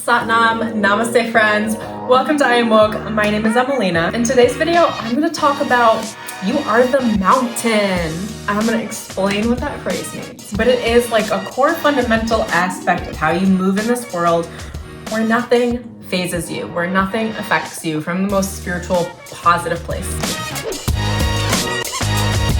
Satnam, Namaste friends. Welcome to I Am Woke. My name is Emelina. In today's video, I'm going to talk about you are the mountain. And I'm going to explain what that phrase means. But it is like a core fundamental aspect of how you move in this world where nothing phases you, where nothing affects you from the most spiritual, positive place.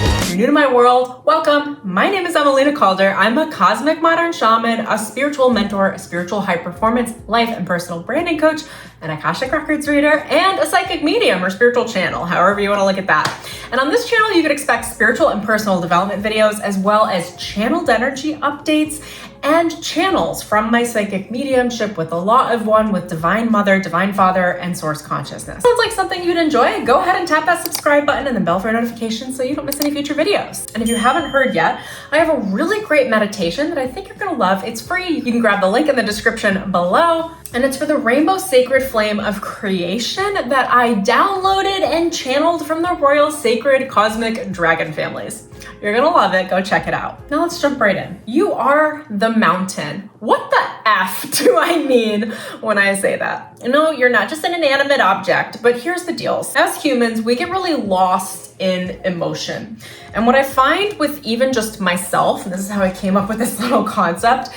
If you're new to my world, welcome. My name is Emelina Calder. I'm a cosmic modern shaman, a spiritual mentor, a spiritual high performance, life and personal branding coach, an Akashic records reader, and a psychic medium or spiritual channel, however you want to look at that. And on this channel, you can expect spiritual and personal development videos, as well as channeled energy updates and channels from my psychic mediumship with the Law of One, with Divine Mother, Divine Father, and Source Consciousness. Sounds like something you'd enjoy? Go ahead and tap that subscribe button and the bell for notifications so you don't miss any future videos. And if you haven't heard yet, I have a really great meditation that I think you're gonna love. It's free. You can grab the link in the description below. And it's for the rainbow sacred flame of creation that I downloaded and channeled from the royal sacred cosmic dragon families. You're gonna love it. Go check it out. Now let's jump right in. You are the mountain. What the F do I mean when I say that? No, you're not just an inanimate object, but here's the deal. As humans, we get really lost in emotion. And what I find with even just myself, and this is how I came up with this little concept,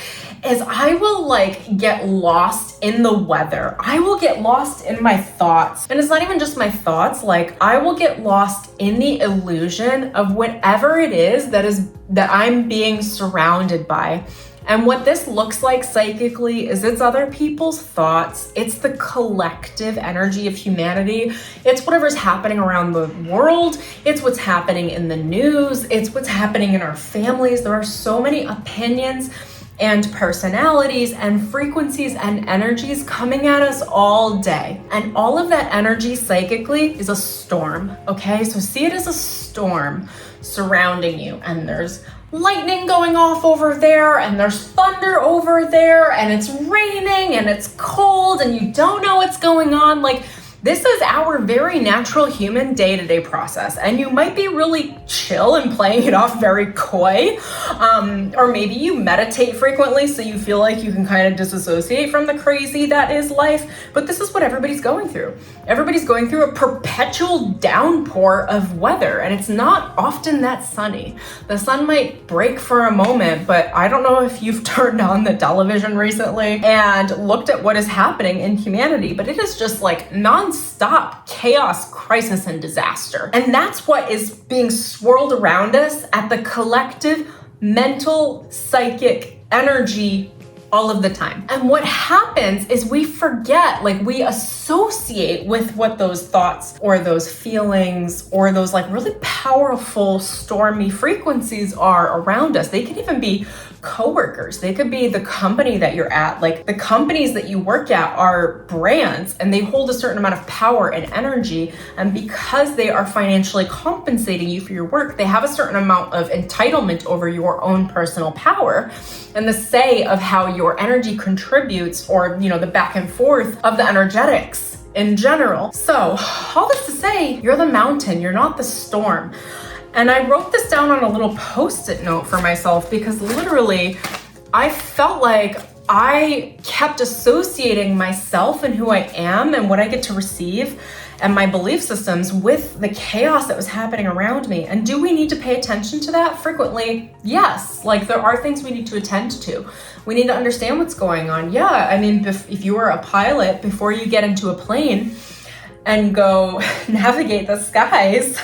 is I will get lost in the weather. I will get lost in my thoughts. And it's not even just my thoughts, I will get lost in the illusion of whatever it is that I'm being surrounded by. And what this looks like psychically is it's other people's thoughts. It's the collective energy of humanity. It's whatever's happening around the world. It's what's happening in the news. It's what's happening in our families. There are so many opinions and personalities and frequencies and energies coming at us all day. And all of that energy psychically is a storm, okay? So see it as a storm surrounding you, and there's lightning going off over there, and there's thunder over there, and it's raining, and it's cold, and you don't know what's going on. This is our very natural human day-to-day process, and you might be really chill and playing it off very coy, or maybe you meditate frequently so you feel like you can kind of disassociate from the crazy that is life, but this is what everybody's going through. Everybody's going through a perpetual downpour of weather, and it's not often that sunny. The sun might break for a moment, but I don't know if you've turned on the television recently and looked at what is happening in humanity, but it is just non-stop chaos, crisis, and disaster. And that's what is being swirled around us at the collective mental, psychic energy all of the time. And what happens is we forget, we associate with what those thoughts or those feelings or those really powerful, stormy frequencies are around us. They could even be coworkers. They could be the company that you're at. The companies that you work at are brands, and they hold a certain amount of power and energy. And because they are financially compensating you for your work, they have a certain amount of entitlement over your own personal power and the say of how your energy contributes, or, the back and forth of the energetics in general. So all this to say, you're the mountain, you're not the storm. And I wrote this down on a little Post-it note for myself because literally I felt like I kept associating myself and who I am and what I get to receive and my belief systems with the chaos that was happening around me. And do we need to pay attention to that? Frequently, yes. There are things we need to attend to. We need to understand what's going on. Yeah, I mean, if you are a pilot, before you get into a plane and go navigate the skies,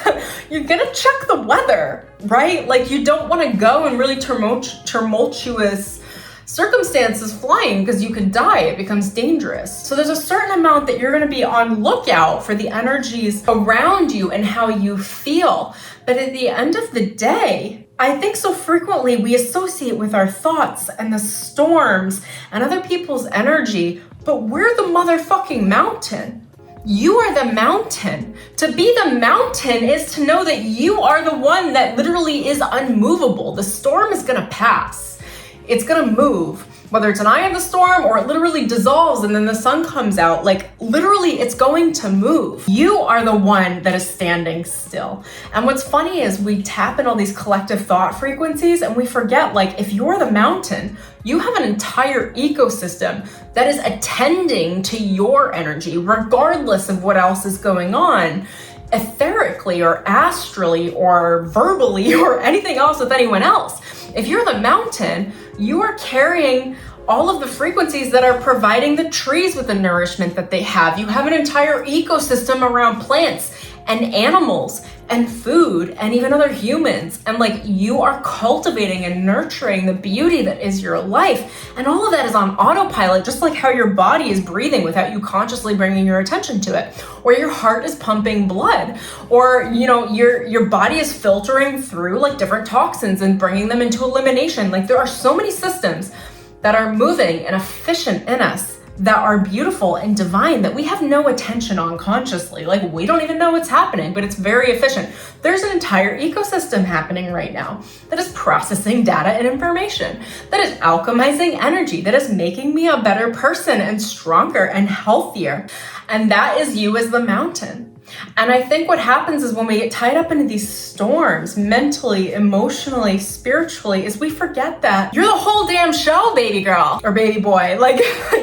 you're gonna check the weather, right? You don't wanna go in really tumultuous circumstances flying because you could die. It becomes dangerous. So there's a certain amount that you're gonna be on lookout for the energies around you and how you feel. But at the end of the day, I think so frequently we associate with our thoughts and the storms and other people's energy, but we're the motherfucking mountain. You are the mountain. To be the mountain is to know that you are the one that literally is unmovable. The storm is gonna pass. It's gonna move. Whether it's an eye of the storm or it literally dissolves and then the sun comes out, literally it's going to move. You are the one that is standing still. And what's funny is we tap in all these collective thought frequencies and we forget, if you're the mountain, You have an entire ecosystem that is attending to your energy, regardless of what else is going on, etherically or astrally or verbally or anything else with anyone else. If you're the mountain, you are carrying all of the frequencies that are providing the trees with the nourishment that they have. You have an entire ecosystem around plants and animals and food and even other humans. And like, you are cultivating and nurturing the beauty that is your life. And all of that is on autopilot, just like how your body is breathing without you consciously bringing your attention to it, or your heart is pumping blood, or, you know, your body is filtering through like different toxins and bringing them into elimination. Like, there are so many systems that are moving and efficient in us that are beautiful and divine that we have no attention on consciously. Like, we don't even know what's happening, but it's very efficient. There's an entire ecosystem happening right now that is processing data and information, that is alchemizing energy, that is making me a better person and stronger and healthier. And that is you as the mountain. And I think what happens is when we get tied up into these storms, mentally, emotionally, spiritually, is we forget that you're the whole damn show, baby girl or baby boy. Like,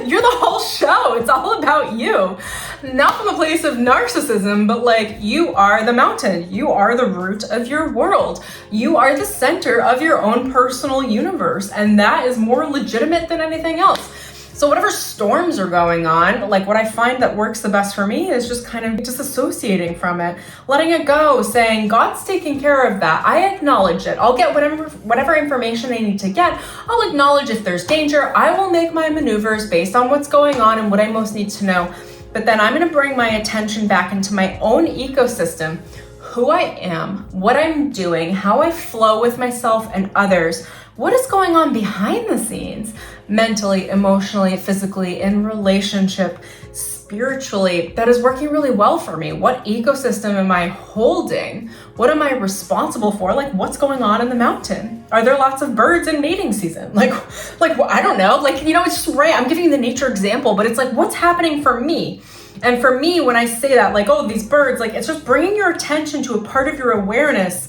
you're the whole show. It's all about you. Not from a place of narcissism, but like, you are the mountain. You are the root of your world. You are the center of your own personal universe. And that is more legitimate than anything else. So whatever storms are going on, like, what I find that works the best for me is just kind of disassociating from it, letting it go, saying, God's taking care of that. I acknowledge it. I'll get whatever information I need to get. I'll acknowledge if there's danger. I will make my maneuvers based on what's going on and what I most need to know. But then I'm going to bring my attention back into my own ecosystem, who I am, what I'm doing, how I flow with myself and others, what is going on behind the scenes, mentally, emotionally, physically, in relationship, spiritually, that is working really well for me. What ecosystem am I holding? What am I responsible for? Like, what's going on in the mountain? Are there lots of birds in mating season? Like, I don't know. Like, you know, it's just right. I'm giving you the nature example, but it's like, what's happening for me? And for me, when I say that, like, oh, these birds, like, it's just bringing your attention to a part of your awareness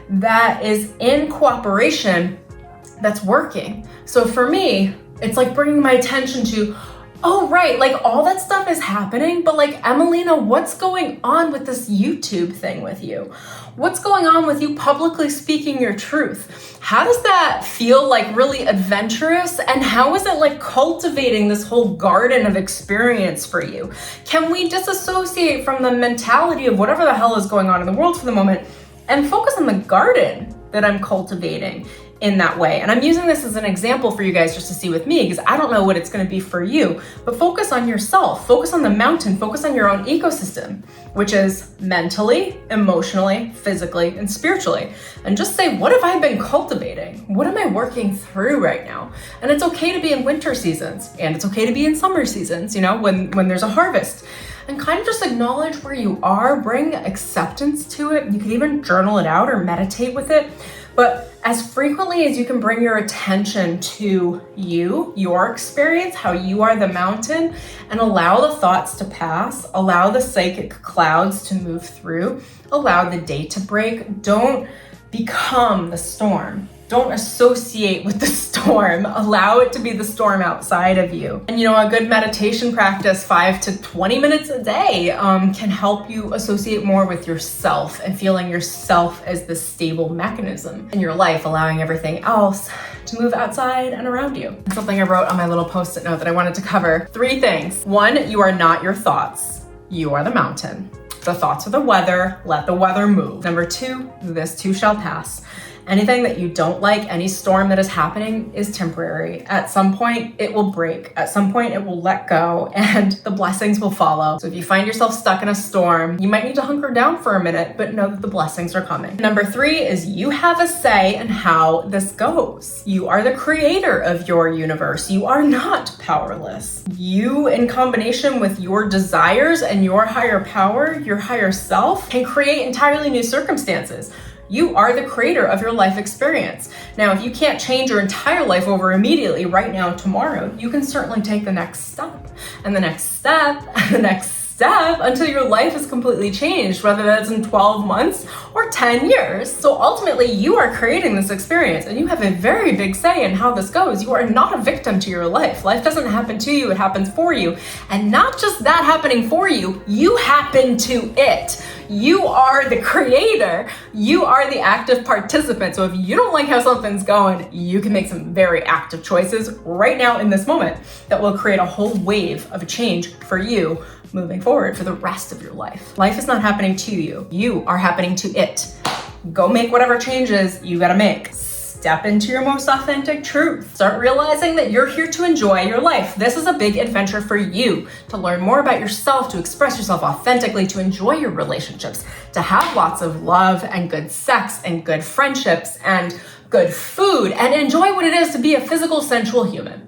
that is in cooperation, that's working. So for me, it's like bringing my attention to, oh, right, like, all that stuff is happening, but like, Emelina, what's going on with this YouTube thing with you? What's going on with you publicly speaking your truth? How does that feel like really adventurous? And how is it like cultivating this whole garden of experience for you? Can we disassociate from the mentality of whatever the hell is going on in the world for the moment and focus on the garden that I'm cultivating in that way? And I'm using this as an example for you guys just to see with me, because I don't know what it's going to be for you, but focus on yourself, focus on the mountain, focus on your own ecosystem, which is mentally, emotionally, physically, and spiritually. And just say, what have I been cultivating? What am I working through right now? And it's okay to be in winter seasons, and it's okay to be in summer seasons, you know, when there's a harvest. And kind of just acknowledge where you are, bring acceptance to it. You can even journal it out or meditate with it. But as frequently as you can bring your attention to you, your experience, how you are the mountain, and allow the thoughts to pass, allow the psychic clouds to move through, allow the day to break. Don't become the storm. Don't associate with the storm. Allow it to be the storm outside of you. And you know, a good meditation practice, 5 to 20 minutes a day, can help you associate more with yourself and feeling yourself as the stable mechanism in your life, allowing everything else to move outside and around you. Something I wrote on my little post-it note that I wanted to cover. 3 things. 1, you are not your thoughts. You are the mountain. The thoughts are the weather. Let the weather move. Number 2, this too shall pass. Anything that you don't like, any storm that is happening is temporary. At some point, it will break. At some point, it will let go and the blessings will follow. So if you find yourself stuck in a storm, you might need to hunker down for a minute, but know that the blessings are coming. Number 3 is you have a say in how this goes. You are the creator of your universe. You are not powerless. You, in combination with your desires and your higher power, your higher self, can create entirely new circumstances. You are the creator of your life experience. Now, if you can't change your entire life over immediately, right now, tomorrow, you can certainly take the next step and the next step and the next step until your life is completely changed, whether that's in 12 months or 10 years. So ultimately, you are creating this experience and you have a very big say in how this goes. You are not a victim to your life. Life doesn't happen to you, it happens for you. And not just that happening for you, you happen to it. You are the creator. You are the active participant. So if you don't like how something's going, you can make some very active choices right now in this moment that will create a whole wave of change for you moving forward for the rest of your life. Life is not happening to you. You are happening to it. Go make whatever changes you gotta make. Step into your most authentic truth. Start realizing that you're here to enjoy your life. This is a big adventure for you to learn more about yourself, to express yourself authentically, to enjoy your relationships, to have lots of love and good sex and good friendships and good food, and enjoy what it is to be a physical, sensual human.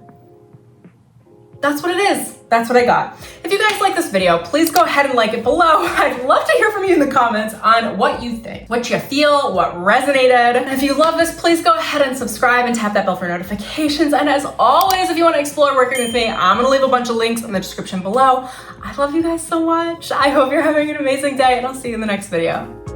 That's what it is. That's what I got. If you guys like this video, please go ahead and like it below. I'd love to hear from you in the comments on what you think, what you feel, what resonated. And if you love this, please go ahead and subscribe and tap that bell for notifications. And as always, if you want to explore working with me, I'm gonna leave a bunch of links in the description below. I love you guys so much. I hope you're having an amazing day, and I'll see you in the next video.